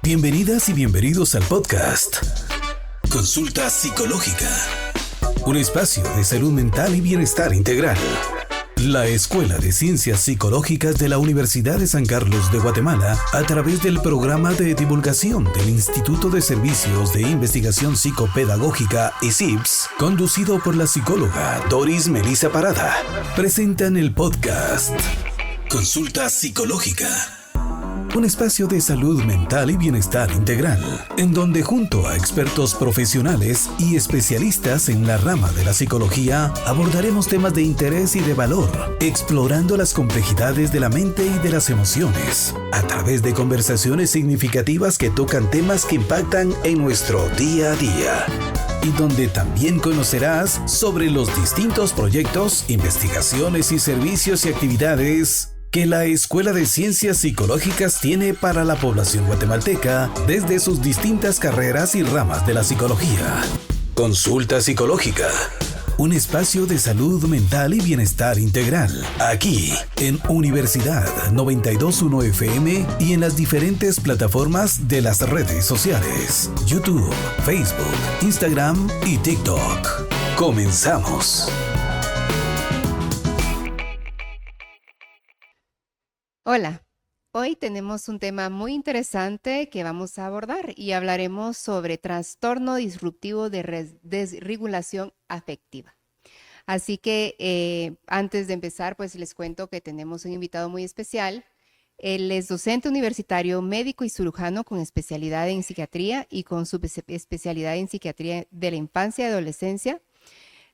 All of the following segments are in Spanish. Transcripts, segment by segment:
Bienvenidas y bienvenidos al podcast Consulta Psicológica, un espacio de salud mental y bienestar integral. La Escuela de Ciencias Psicológicas de la Universidad de San Carlos de Guatemala, a través del programa de divulgación del Instituto de Servicios de Investigación Psicopedagógica ICIPS, conducido por la psicóloga Doris Melissa Parada, presentan el podcast Consulta Psicológica. Un espacio de salud mental y bienestar integral, en donde junto a expertos profesionales y especialistas en la rama de la psicología, abordaremos temas de interés y de valor, explorando las complejidades de la mente y de las emociones, a través de conversaciones significativas que tocan temas que impactan en nuestro día a día. Y donde también conocerás sobre los distintos proyectos, investigaciones y servicios y actividades que la Escuela de Ciencias Psicológicas tiene para la población guatemalteca desde sus distintas carreras y ramas de la psicología. Consulta Psicológica, un espacio de salud mental y bienestar integral, aquí en Universidad 92.1 FM y en las diferentes plataformas de las redes sociales, YouTube, Facebook, Instagram y TikTok. Comenzamos. Hola, hoy tenemos un tema muy interesante que vamos a abordar y hablaremos sobre trastorno disruptivo de desregulación afectiva. Así que antes de empezar, pues les cuento que tenemos un invitado muy especial. Él es docente universitario, médico y cirujano con especialidad en psiquiatría y con subespecialidad en psiquiatría de la infancia y adolescencia.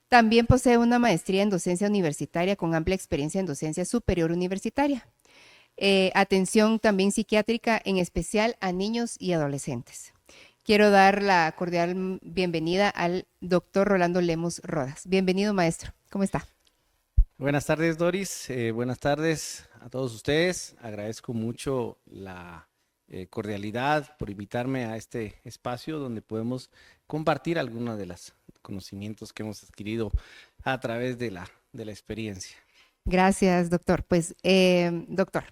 También posee una maestría en docencia universitaria con amplia experiencia en docencia superior universitaria. Atención también psiquiátrica, en especial a niños y adolescentes. Quiero dar la cordial bienvenida al doctor Rolando Lemos Rodas. Bienvenido, maestro. ¿Cómo está? Buenas tardes, Doris. Buenas tardes a todos ustedes. Agradezco mucho la cordialidad por invitarme a este espacio donde podemos compartir algunos de los conocimientos que hemos adquirido a través de la experiencia. Gracias, doctor. Pues, doctor,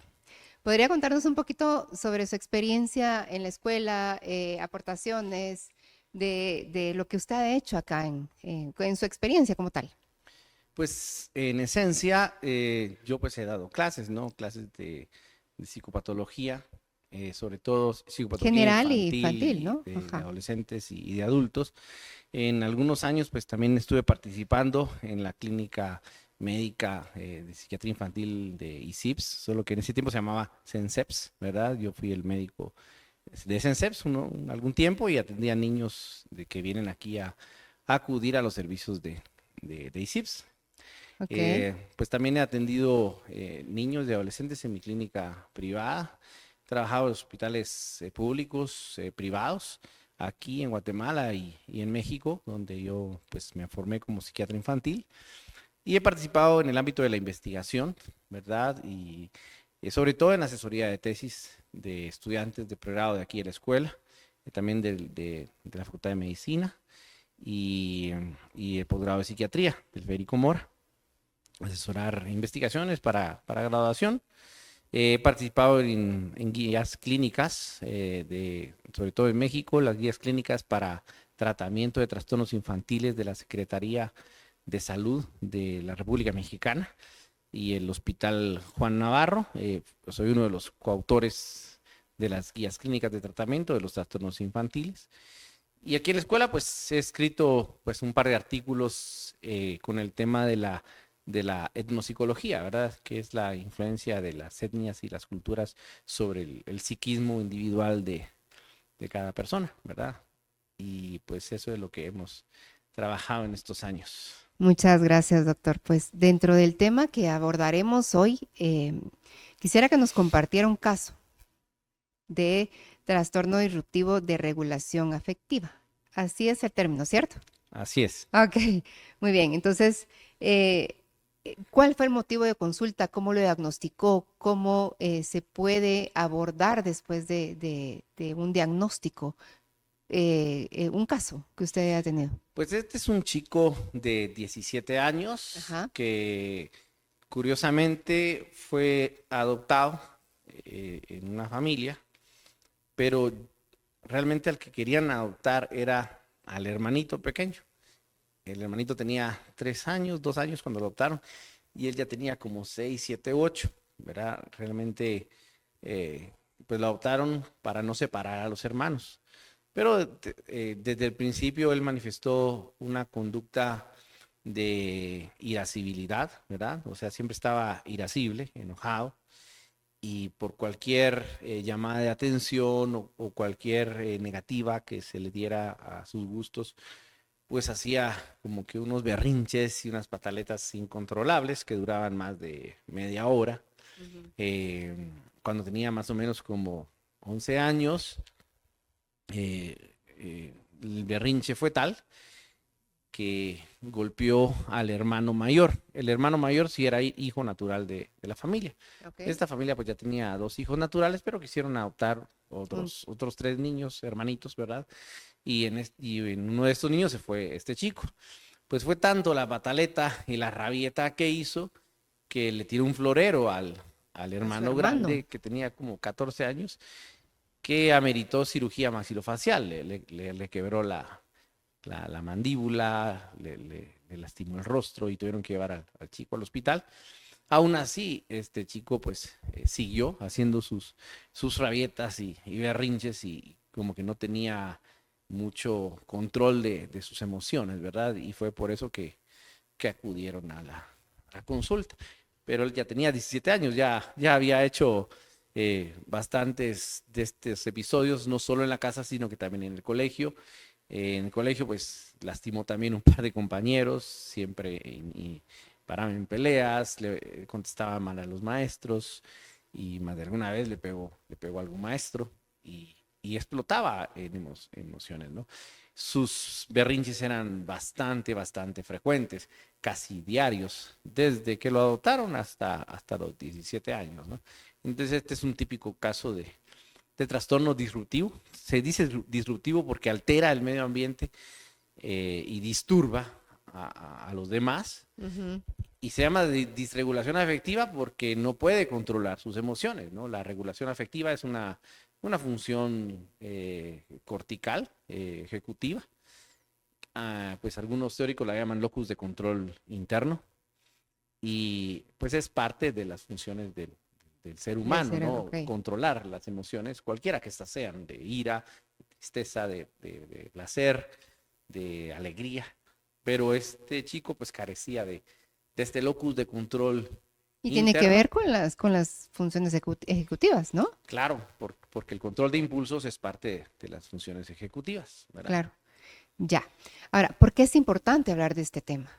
¿podría contarnos un poquito sobre su experiencia en la escuela, aportaciones de lo que usted ha hecho acá en su experiencia como tal? Pues en esencia, yo pues he dado clases, ¿no? Clases de psicopatología, sobre todo psicopatología General y infantil, infantil, ¿no? de Ajá. adolescentes y de adultos. En algunos años pues también estuve participando en la clínica médica de psiquiatría infantil de ICIPS, solo que en ese tiempo se llamaba CENSEPS, ¿verdad? Yo fui el médico de CENSEPS algún tiempo y atendía a niños que vienen aquí a acudir a los servicios de ICIPS. Okay. Pues también he atendido niños y adolescentes en mi clínica privada. He trabajado en hospitales públicos, privados, aquí en Guatemala y en México, donde yo pues me formé como psiquiatra infantil. Y he participado en el ámbito de la investigación, ¿verdad? Y sobre todo en la asesoría de tesis de estudiantes de pregrado de aquí de la escuela, también de la Facultad de Medicina y el posgrado de psiquiatría del Federico Mora. Asesorar investigaciones para graduación. He participado en guías clínicas, sobre todo en México, las guías clínicas para tratamiento de trastornos infantiles de la Secretaría de Salud de la República Mexicana y el Hospital Juan Navarro. Soy uno de los coautores de las guías clínicas de tratamiento de los trastornos infantiles. Y aquí en la escuela pues he escrito pues un par de artículos con el tema de la etnopsicología, ¿verdad? Que es la influencia de las etnias y las culturas sobre el psiquismo individual de cada persona, ¿verdad? Y pues eso es lo que hemos trabajado en estos años. Muchas gracias, doctor. Pues dentro del tema que abordaremos hoy, quisiera que nos compartiera un caso de trastorno disruptivo de regulación afectiva. Así es el término, ¿cierto? Así es. Ok, muy bien. Entonces, ¿cuál fue el motivo de consulta? ¿Cómo lo diagnosticó? ¿Cómo se puede abordar después de un diagnóstico? Un caso que usted haya tenido. Pues este es un chico de 17 años. Ajá. Que curiosamente fue adoptado en una familia, pero realmente al que querían adoptar era al hermanito pequeño. El hermanito tenía 3 años, 2 años cuando lo adoptaron, y él ya tenía como 6, 7, 8, ¿verdad? Realmente, pues lo adoptaron para no separar a los hermanos. Pero desde el principio él manifestó una conducta de irascibilidad, ¿verdad? O sea, siempre estaba irascible, enojado, y por cualquier llamada de atención o cualquier negativa que se le diera a sus gustos, pues hacía como que unos berrinches y unas pataletas incontrolables que duraban más de media hora. Eh, Cuando tenía más o menos como 11 años, el berrinche fue tal que golpeó al hermano mayor. El hermano mayor sí era hijo natural de la familia. Okay. Esta familia pues ya tenía 2 hijos naturales, pero quisieron adoptar otros 3 niños, hermanitos, ¿verdad? Y en uno de estos niños se fue este chico. Pues fue tanto la pataleta y la rabieta que hizo que le tiró un florero al hermano grande, que tenía como 14 años, que ameritó cirugía maxilofacial. Le quebró la mandíbula, le lastimó el rostro y tuvieron que llevar al chico al hospital. Aún así, este chico pues siguió haciendo sus rabietas y berrinches, y como que no tenía mucho control de sus emociones, ¿verdad? Y fue por eso que acudieron a la consulta. Pero él ya tenía 17 años, ya había hecho bastantes de estos episodios, no solo en la casa, sino que también en el colegio. En el colegio, pues, lastimó también un par de compañeros, siempre paraba en peleas, le contestaba mal a los maestros, y más de alguna vez le pegó a algún maestro, y explotaba en emociones, ¿no? Sus berrinches eran bastante frecuentes, casi diarios, desde que lo adoptaron hasta los 17 años, ¿no? Entonces este es un típico caso de trastorno disruptivo. Se dice disruptivo porque altera el medio ambiente y disturba a los demás. Y se llama disregulación afectiva porque no puede controlar sus emociones, ¿no? La regulación afectiva es una función cortical, ejecutiva. Pues algunos teóricos la llaman locus de control interno, y pues es parte de las funciones del ser humano, ¿no? Okay. Controlar las emociones, cualquiera que estas sean, de ira, de tristeza, de placer, de alegría. Pero este chico pues carecía de este locus de control. Y tiene que ver con las funciones ejecutivas, ¿no? Claro, porque el control de impulsos es parte de las funciones ejecutivas, ¿verdad? Claro, ya. Ahora, ¿por qué es importante hablar de este tema?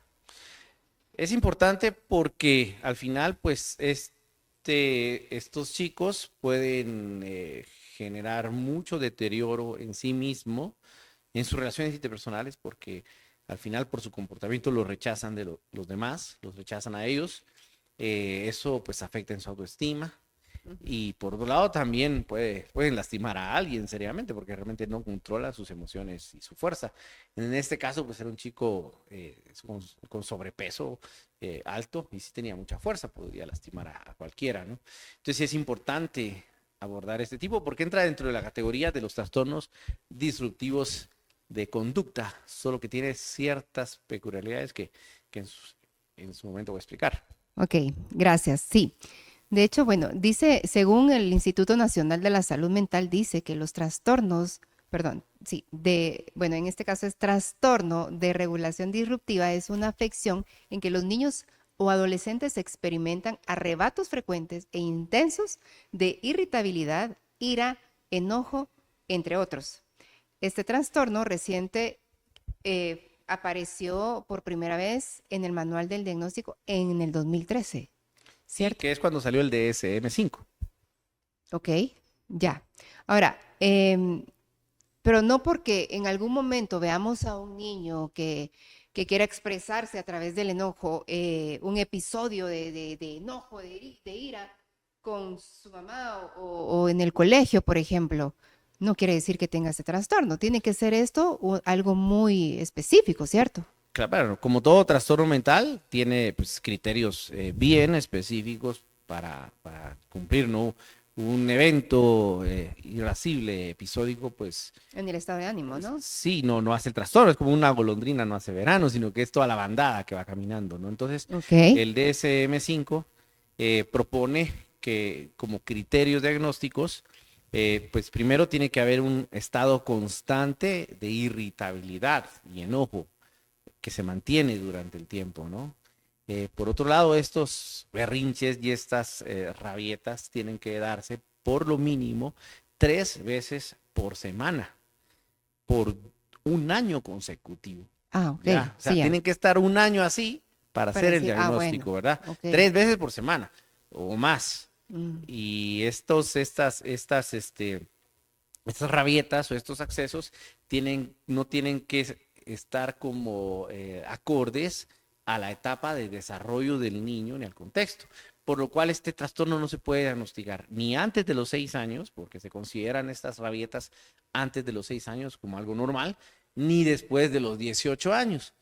Es importante porque al final, pues, estos chicos pueden generar mucho deterioro en sí mismo, en sus relaciones interpersonales, porque al final por su comportamiento los rechazan de los demás, los rechazan a ellos. Eso pues afecta en su autoestima, y por otro lado también pueden lastimar a alguien seriamente porque realmente no controla sus emociones y su fuerza. En este caso pues era un chico con sobrepeso alto, y sí tenía mucha fuerza, podría lastimar a cualquiera, ¿no? Entonces sí es importante abordar este tipo porque entra dentro de la categoría de los trastornos disruptivos de conducta, solo que tiene ciertas peculiaridades que en su momento voy a explicar. Ok, gracias. Sí. De hecho, bueno, dice, según el Instituto Nacional de la Salud Mental, dice que los trastornos, en este caso es trastorno de regulación disruptiva, es una afección en que los niños o adolescentes experimentan arrebatos frecuentes e intensos de irritabilidad, ira, enojo, entre otros. Este trastorno reciente apareció por primera vez en el Manual del Diagnóstico en el 2013. ¿Cierto? Sí, que es cuando salió el DSM-5. Ok, ya. Ahora, pero no porque en algún momento veamos a un niño que quiera expresarse a través del enojo, un episodio de enojo, de ira con su mamá o en el colegio, por ejemplo, no quiere decir que tenga ese trastorno. Tiene que ser esto algo muy específico, ¿cierto? Claro, como todo trastorno mental, tiene pues, criterios bien específicos para cumplir, ¿no? un evento irascible, episódico, pues En el estado de ánimo, ¿no? sí, no hace el trastorno, es como una golondrina, no hace verano, sino que es toda la bandada que va caminando, ¿no? Entonces, Ok. el DSM-5 propone que como criterios diagnósticos, pues primero tiene que haber un estado constante de irritabilidad y enojo que se mantiene durante el tiempo, ¿no? Por otro lado, estos berrinches y estas rabietas tienen que darse por lo mínimo 3 veces por semana, por un año consecutivo. Ah, ok. ¿Ya? O sea, Sí, ya. tienen que estar un año así para hacer el decir, diagnóstico, bueno. ¿verdad? Ok. 3 veces por semana o más. Mm, Y estas rabietas o estos accesos no tienen que estar como acordes a la etapa de desarrollo del niño ni al contexto. Por lo cual este trastorno no se puede diagnosticar ni antes de los 6 años, porque se consideran estas rabietas antes de los 6 años como algo normal, ni después de los 18 años.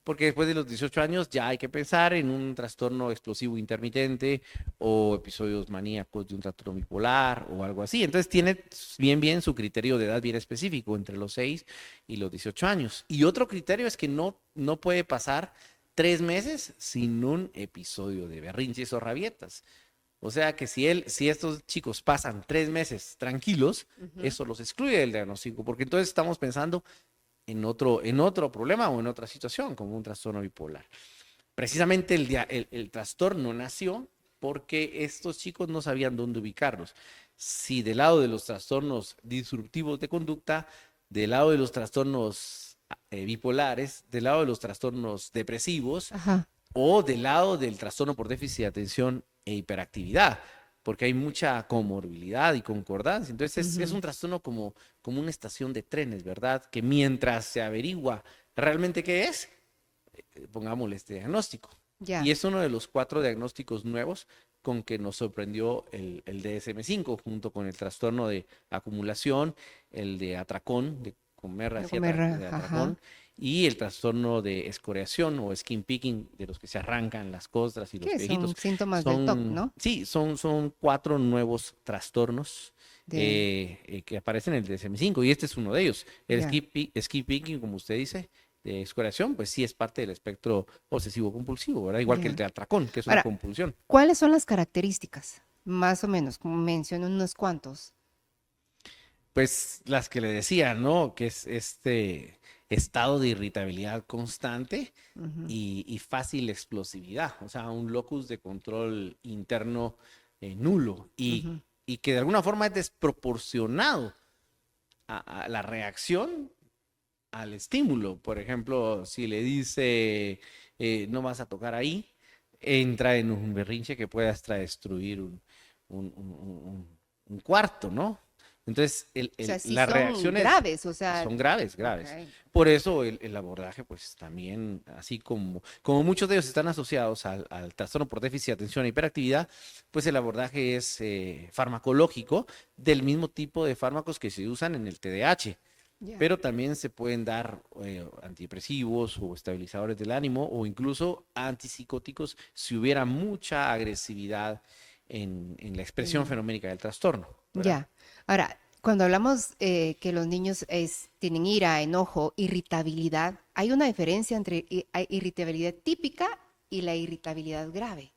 Porque después de los 18 años ya hay que pensar en un trastorno explosivo intermitente o episodios maníacos de un trastorno bipolar o algo así. Entonces tiene bien su criterio de edad bien específico entre los 6 y los 18 años. Y otro criterio es que no puede pasar 3 meses sin un episodio de berrinches o rabietas. O sea que si estos chicos pasan 3 meses tranquilos, eso los excluye del diagnóstico, porque entonces estamos pensando en otro problema o en otra situación, como un trastorno bipolar. Precisamente el trastorno nació porque estos chicos no sabían dónde ubicarlos. Si del lado de los trastornos disruptivos de conducta, del lado de los trastornos bipolares, del lado de los trastornos depresivos Ajá. o del lado del trastorno por déficit de atención e hiperactividad, porque hay mucha comorbilidad y concordancia. Entonces es un trastorno como una estación de trenes, ¿verdad? Que mientras se averigua realmente qué es, pongámosle este diagnóstico. Ya. Y es uno de los 4 diagnósticos nuevos con que nos sorprendió el DSM-5, junto con el trastorno de acumulación, el de atracón, de comer De hacia comer, de ajá. atracón, y el trastorno de escoriación o skin picking, de los que se arrancan las costras y los ¿Qué viejitos. son síntomas del TOC, no? Sí, son 4 nuevos trastornos De, que aparecen en el DSM-5 y este es uno de ellos. El ya. skin picking, como usted dice, de escoriación, pues sí es parte del espectro obsesivo-compulsivo, ¿verdad? Igual que el Ya. de atracón, que es una Ahora, compulsión. ¿cuáles son las características? Más o menos, como menciono unos cuantos. Pues las que le decía, ¿no? Que es este estado de irritabilidad constante Ujú, y fácil explosividad, o sea, un locus de control interno nulo ujú. y que de alguna forma es desproporcionado a la reacción al estímulo. Por ejemplo, si le dice no vas a tocar ahí, entra en un berrinche que puede hasta destruir un cuarto, ¿no? Entonces, O sea, sí las son reacciones graves, o sea, son graves. ok. Por eso el abordaje, pues también, así como muchos de ellos están asociados al trastorno por déficit de atención e hiperactividad, pues el abordaje es farmacológico del mismo tipo de fármacos que se usan en el TDAH. Ya. Pero también se pueden dar antidepresivos o estabilizadores del ánimo o incluso antipsicóticos si hubiera mucha agresividad en la expresión En- fenoménica del trastorno, ¿verdad? Ya. Ahora, cuando hablamos que los niños tienen ira, enojo, irritabilidad, hay una diferencia entre hay irritabilidad típica y la irritabilidad grave.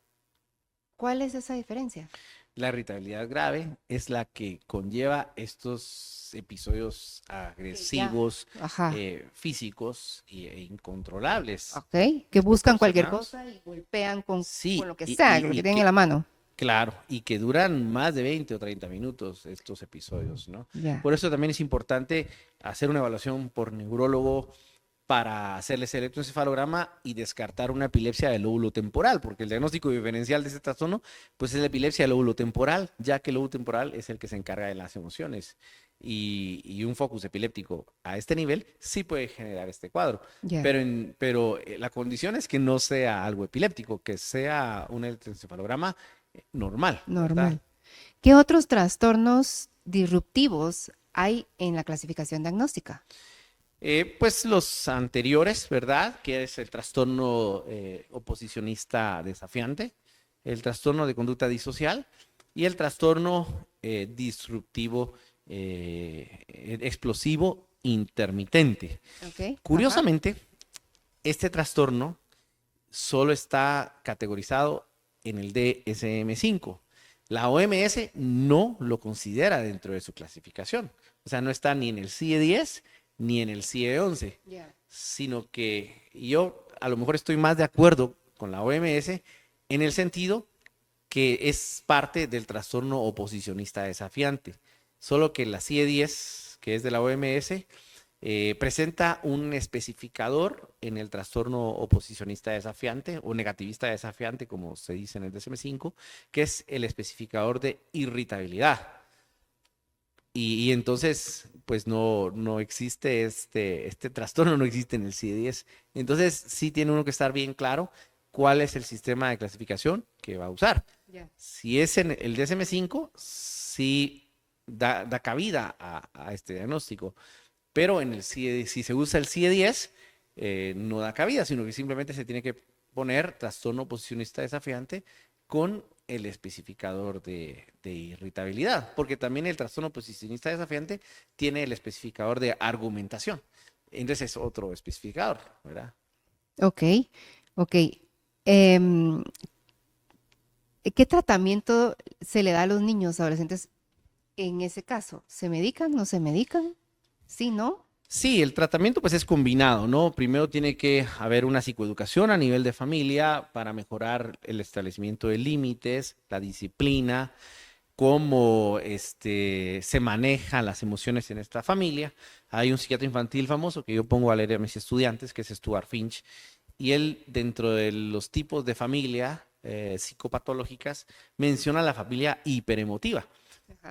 ¿Cuál es esa diferencia? La irritabilidad grave es la que conlleva estos episodios Que ya. agresivos, Ajá. físicos e incontrolables, Ok. Que buscan cualquier desproporcionados. cosa y golpean con Sí, lo que sea, con lo que tienen en la mano. claro, y que duran más de 20 o 30 minutos estos episodios, ¿no? Ya. Por eso también es importante hacer una evaluación por neurólogo para hacerles el electroencefalograma y descartar una epilepsia del lóbulo temporal, porque el diagnóstico diferencial de este trastorno, pues es la epilepsia del lóbulo temporal, ya que el lóbulo temporal es el que se encarga de las emociones. Y un focus epiléptico a este nivel sí puede generar este cuadro. Ya. Pero la condición es que no sea algo epiléptico, que sea un electroencefalograma normal, ¿verdad? Normal. ¿Qué otros trastornos disruptivos hay en la clasificación diagnóstica? Pues los anteriores, ¿verdad? Que es el trastorno oposicionista desafiante, el trastorno de conducta disocial, y el trastorno disruptivo explosivo intermitente. Ok. Curiosamente, este trastorno solo está categorizado en el DSM-5. La OMS no lo considera dentro de su clasificación. O sea, no está ni en el CIE-10 ni en el CIE-11, sino que yo a lo mejor estoy más de acuerdo con la OMS en el sentido que es parte del trastorno oposicionista desafiante. Solo que la CIE-10, que es de la OMS, presenta un especificador en el trastorno oposicionista desafiante o negativista desafiante, como se dice en el DSM-5, que es el especificador de irritabilidad. Y entonces, pues no existe este trastorno, no existe en el CIE-10. Entonces, sí tiene uno que estar bien claro cuál es el sistema de clasificación que va a usar. Si es en el DSM-5, sí da cabida a este diagnóstico. Pero en el CIE, si se usa el CIE-10, no da cabida, sino que simplemente se tiene que poner trastorno oposicionista desafiante con el especificador de irritabilidad, porque también el trastorno oposicionista desafiante tiene el especificador de argumentación. Entonces es otro especificador, ¿verdad? Ok. Em, ¿Qué tratamiento se le da a los niños, adolescentes en ese caso? ¿Se medican? ¿No se medican? ¿Sí, no? Sí, el tratamiento pues es combinado, ¿no? Primero tiene que haber una psicoeducación a nivel de familia para mejorar el establecimiento de límites, la disciplina, cómo se manejan las emociones en esta familia. Hay un psiquiatra infantil famoso que yo pongo a leer a mis estudiantes, que es Stuart Finch, y él dentro de los tipos de familia psicopatológicas menciona la familia hiperemotiva,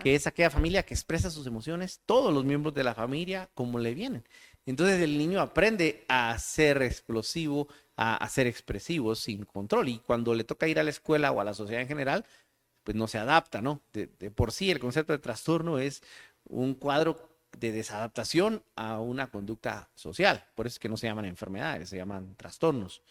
que es aquella familia que expresa sus emociones, todos los miembros de la familia, como le vienen. Entonces el niño aprende a ser explosivo, a ser expresivo sin control. Y cuando le toca ir a la escuela o a la sociedad en general, pues no se adapta, ¿no? De por sí el concepto de trastorno es un cuadro de desadaptación a una conducta social. Por eso es que no se llaman enfermedades, se llaman trastornos.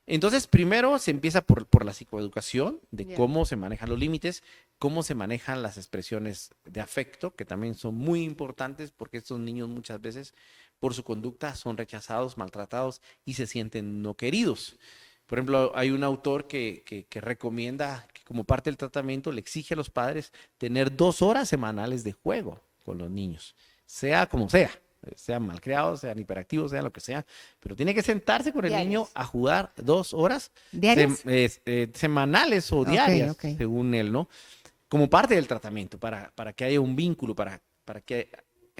Entonces, primero se empieza por la psicoeducación, de cómo se manejan los límites, cómo se manejan las expresiones de afecto, que también son muy importantes porque estos niños muchas veces por su conducta son rechazados, maltratados y se sienten no queridos. Por ejemplo, hay un autor que recomienda que como parte del tratamiento le exige a los padres tener 2 horas semanales de juego con los niños, sea como sea. Sean malcriados, sean hiperactivos, sean lo que sea, pero tiene que sentarse con el niño a jugar 2 horas semanales o diarias, según él, ¿no? Como parte del tratamiento, para que haya un vínculo, para que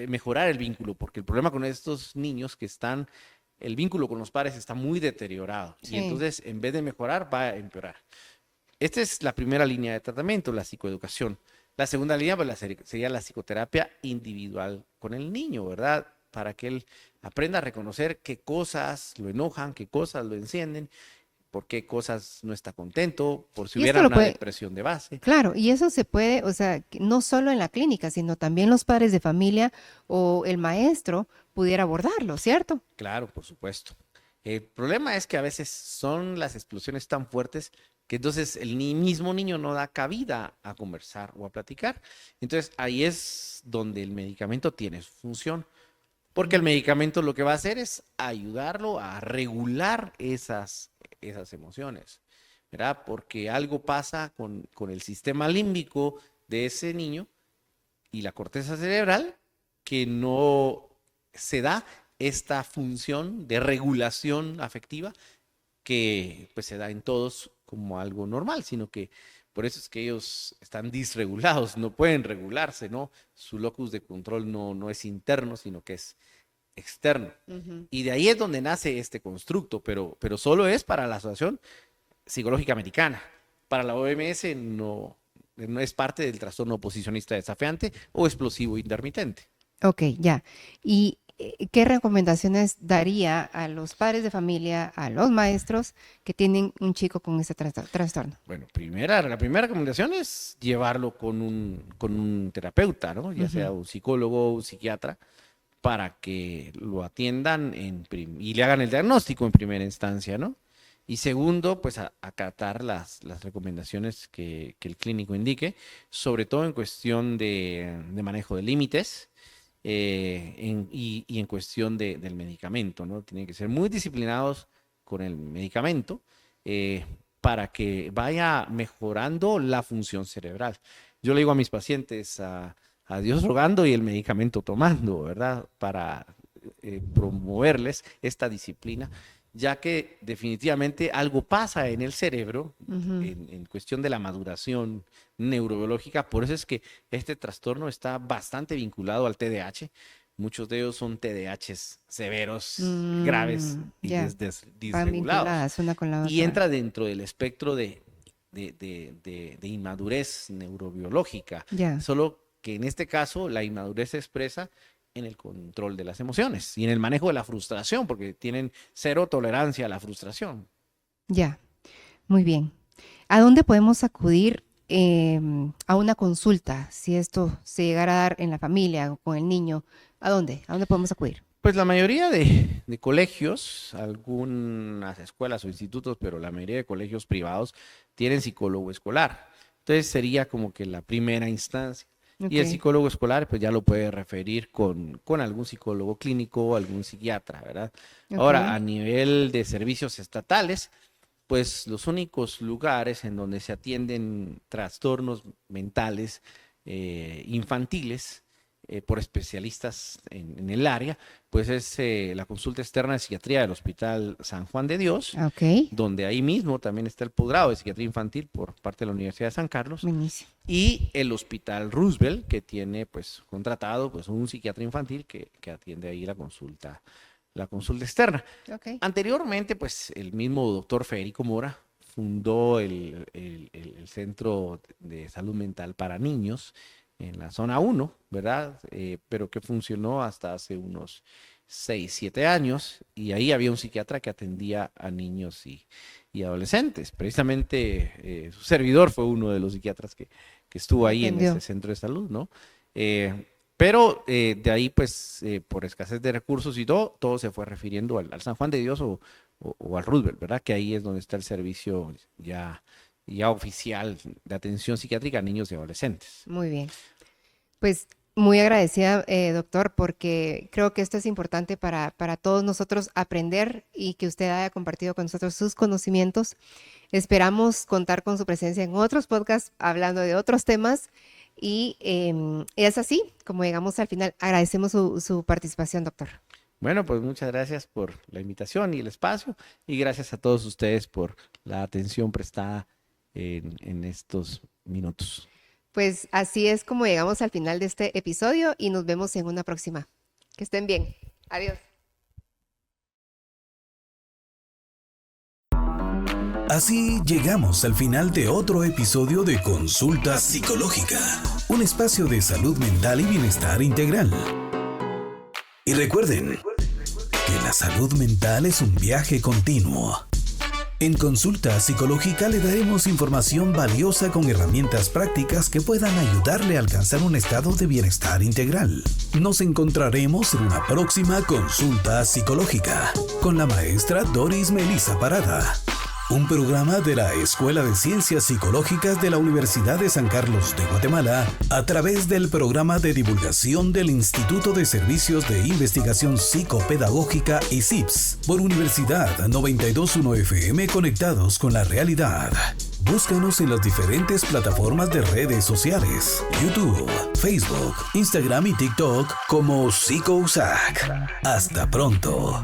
mejorar el vínculo, porque el problema con estos niños que el vínculo con los padres está muy deteriorado, y entonces en vez de mejorar, va a empeorar. Esta es la primera línea de tratamiento, la psicoeducación. La segunda línea pues, sería la psicoterapia individual con el niño, ¿verdad? Para que él aprenda a reconocer qué cosas lo enojan, qué cosas lo encienden, por qué cosas no está contento, por si hubiera una depresión de base. Claro, y eso se puede, o sea, no solo en la clínica, sino también los padres de familia o el maestro pudiera abordarlo, ¿cierto? Claro, por supuesto. El problema es que a veces son las explosiones tan fuertes que entonces el mismo niño no da cabida a conversar o a platicar. Entonces ahí es donde el medicamento tiene su función, porque el medicamento lo que va a hacer es ayudarlo a regular esas emociones, ¿verdad? Porque algo pasa con el sistema límbico de ese niño y la corteza cerebral que no se da esta función de regulación afectiva que pues se da en todos como algo normal, sino que por eso es que ellos están disregulados, no pueden regularse, ¿no? Su locus de control no es interno, sino que es externo. Y de ahí es donde nace este constructo, pero solo es para la Asociación Psicológica Americana. Para la OMS no es parte del trastorno oposicionista desafiante o explosivo intermitente. Ok, ya. ¿Y qué recomendaciones daría a los padres de familia, a los maestros que tienen un chico con ese trastorno? Bueno, la primera recomendación es llevarlo con un terapeuta, ¿no? Ya sea un psicólogo o un psiquiatra, para que lo atiendan y le hagan el diagnóstico en primera instancia, ¿no? Y segundo, pues acatar las recomendaciones que el clínico indique, sobre todo en cuestión de manejo de límites y en cuestión del medicamento, ¿no? Tienen que ser muy disciplinados con el medicamento para que vaya mejorando la función cerebral. Yo le digo a mis pacientes, a Dios rogando y el medicamento tomando, ¿verdad? Para promoverles esta disciplina, ya que definitivamente algo pasa en el cerebro en cuestión de la maduración neurobiológica. Por eso es que este trastorno está bastante vinculado al TDAH. Muchos de ellos son TDAHs severos, graves y disregulados. Una con la otra. Y entra dentro del espectro de inmadurez neurobiológica. Solo que en este caso la inmadurez se expresa en el control de las emociones y en el manejo de la frustración, porque tienen cero tolerancia a la frustración. Ya, muy bien. ¿A dónde podemos acudir a una consulta si esto se llegara a dar en la familia o con el niño? ¿A dónde? ¿A dónde podemos acudir? Pues la mayoría de colegios, algunas escuelas o institutos, pero la mayoría de colegios privados tienen psicólogo escolar. Entonces sería como que la primera instancia. Y el psicólogo escolar pues ya lo puede referir con algún psicólogo clínico o algún psiquiatra, ¿verdad? Ahora, a nivel de servicios estatales, pues los únicos lugares en donde se atienden trastornos mentales infantiles por especialistas en el área, pues es la consulta externa de psiquiatría del Hospital San Juan de Dios, donde ahí mismo también está el posgrado de psiquiatría infantil por parte de la Universidad de San Carlos. Buenísimo. Y el Hospital Roosevelt, que tiene pues contratado pues un psiquiatra infantil que atiende ahí la consulta externa. Anteriormente, pues el mismo doctor Federico Mora fundó el Centro de Salud Mental para Niños en la zona 1, ¿verdad? Pero que funcionó hasta hace unos 6, 7 años, y ahí había un psiquiatra que atendía a niños y adolescentes. Precisamente su servidor fue uno de los psiquiatras que estuvo ahí en ese centro de salud, ¿no? Pero de ahí, pues, por escasez de recursos y todo se fue refiriendo al San Juan de Dios o al Roosevelt, ¿verdad? Que ahí es donde está el servicio ya oficial de atención psiquiátrica a niños y adolescentes. Muy bien. Pues muy agradecida, doctor, porque creo que esto es importante para todos nosotros aprender y que usted haya compartido con nosotros sus conocimientos. Esperamos contar con su presencia en otros podcasts hablando de otros temas y es así como llegamos al final. Agradecemos su participación, doctor. Bueno, pues muchas gracias por la invitación y el espacio, y gracias a todos ustedes por la atención prestada en estos minutos. Pues así es como llegamos al final de este episodio y nos vemos en una próxima. Que estén bien. Adiós. Así llegamos al final de otro episodio de Consulta Psicológica, un espacio de salud mental y bienestar integral. Y recuerden que la salud mental es un viaje continuo. En Consulta Psicológica le daremos información valiosa con herramientas prácticas que puedan ayudarle a alcanzar un estado de bienestar integral. Nos encontraremos en una próxima Consulta Psicológica con la maestra Doris Melissa Parada. Un programa de la Escuela de Ciencias Psicológicas de la Universidad de San Carlos de Guatemala a través del programa de divulgación del Instituto de Servicios de Investigación Psicopedagógica ICIPS por Universidad 92.1 FM, conectados con la realidad. Búscanos en las diferentes plataformas de redes sociales, YouTube, Facebook, Instagram y TikTok como PsicoUSAC. Hasta pronto.